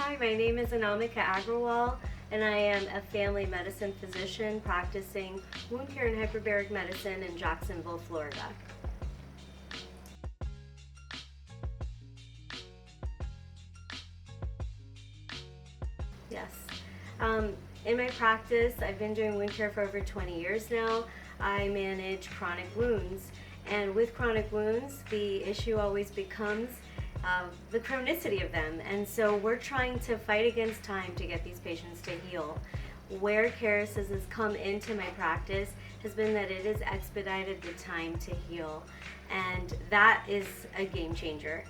Hi, my name is Anamika Agrawal, and I am a family medicine physician practicing wound care and hyperbaric medicine in Jacksonville, Florida. Yes. In my practice, I've been doing wound care for over 20 years now. I manage chronic wounds, and with chronic wounds, the issue always becomes the chronicity of them, and so we're trying to fight against time to get these patients to heal. Where Kerecis has come into my practice has been that it has expedited the time to heal, and that is a game changer.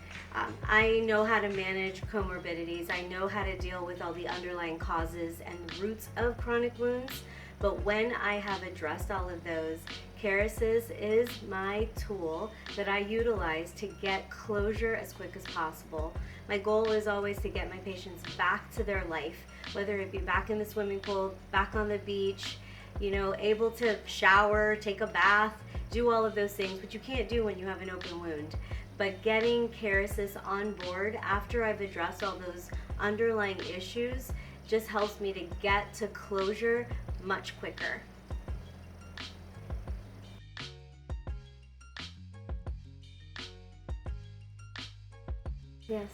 I know how to manage comorbidities. I know how to deal with all the underlying causes and roots of chronic wounds, but when I have addressed all of those, Kerecis is my tool that I utilize to get closure as quick as possible. My goal is always to get my patients back to their life, whether it be back in the swimming pool, back on the beach, able to shower, take a bath, do all of those things, which you can't do when you have an open wound. But getting Kerecis on board after I've addressed all those underlying issues just helps me to get to closure much quicker. Yes.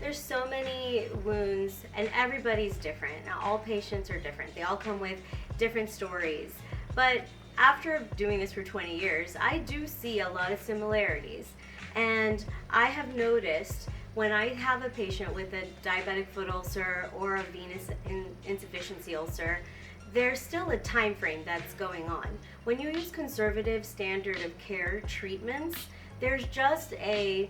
There's so many wounds, and everybody's different. Now, all patients are different. They all come with different stories. But after doing this for 20 years, I do see a lot of similarities. And I have noticed when I have a patient with a diabetic foot ulcer or a venous insufficiency ulcer, there's still a time frame that's going on. When you use conservative standard of care treatments, there's just a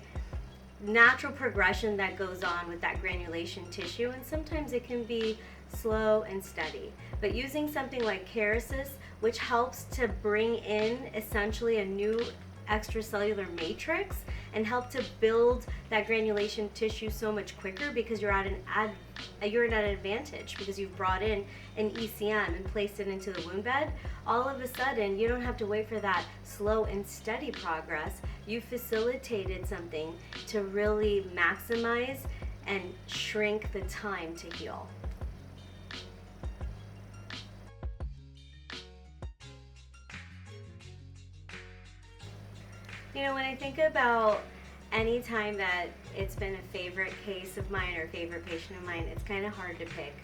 natural progression that goes on with that granulation tissue, and sometimes it can be slow and steady. But using something like Kerecis, which helps to bring in essentially a new extracellular matrix and help to build that granulation tissue so much quicker, because you're at an advantage because you've brought in an ECM and placed it into the wound bed. All of a sudden, you don't have to wait for that slow and steady progress. You facilitated something to really maximize and shrink the time to heal. When I think about any time that it's been a favorite case of mine or favorite patient of mine, it's kind of hard to pick.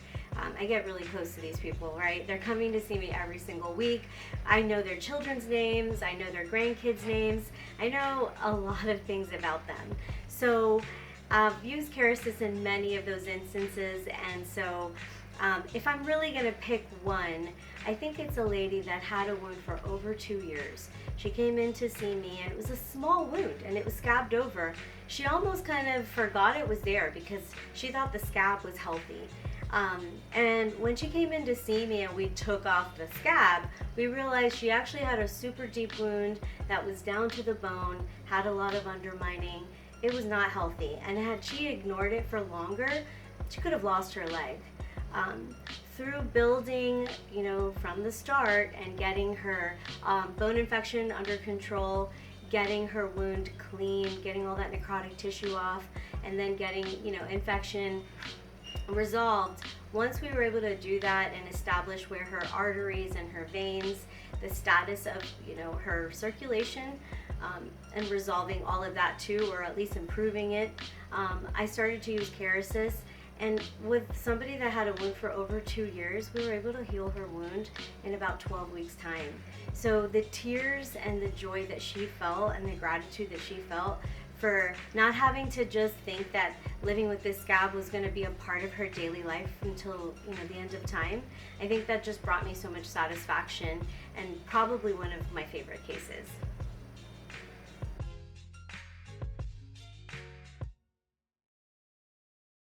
I get really close to these people, right? They're coming to see me every single week. I know their children's names. I know their grandkids' names. I know a lot of things about them. So I've used Kerecis in many of those instances, and so if I'm really going to pick one, I think it's a lady that had a wound for over 2 years. She came in to see me, and it was a small wound, and it was scabbed over. She almost kind of forgot it was there because she thought the scab was healthy. And when she came in to see me and we took off the scab, we realized she actually had a super deep wound that was down to the bone, had a lot of undermining. It was not healthy, and had she ignored it for longer, she could have lost her leg. Through building, from the start and getting her bone infection under control, getting her wound clean, getting all that necrotic tissue off, and then getting, infection resolved. Once we were able to do that and establish where her arteries and her veins, the status of, her circulation, and resolving all of that too, or at least improving it, I started to use Kerecis. And with somebody that had a wound for over 2 years, we were able to heal her wound in about 12 weeks' time. So the tears and the joy that she felt and the gratitude that she felt for not having to just think that living with this scab was going to be a part of her daily life until the end of time, I think that just brought me so much satisfaction, and probably one of my favorite cases.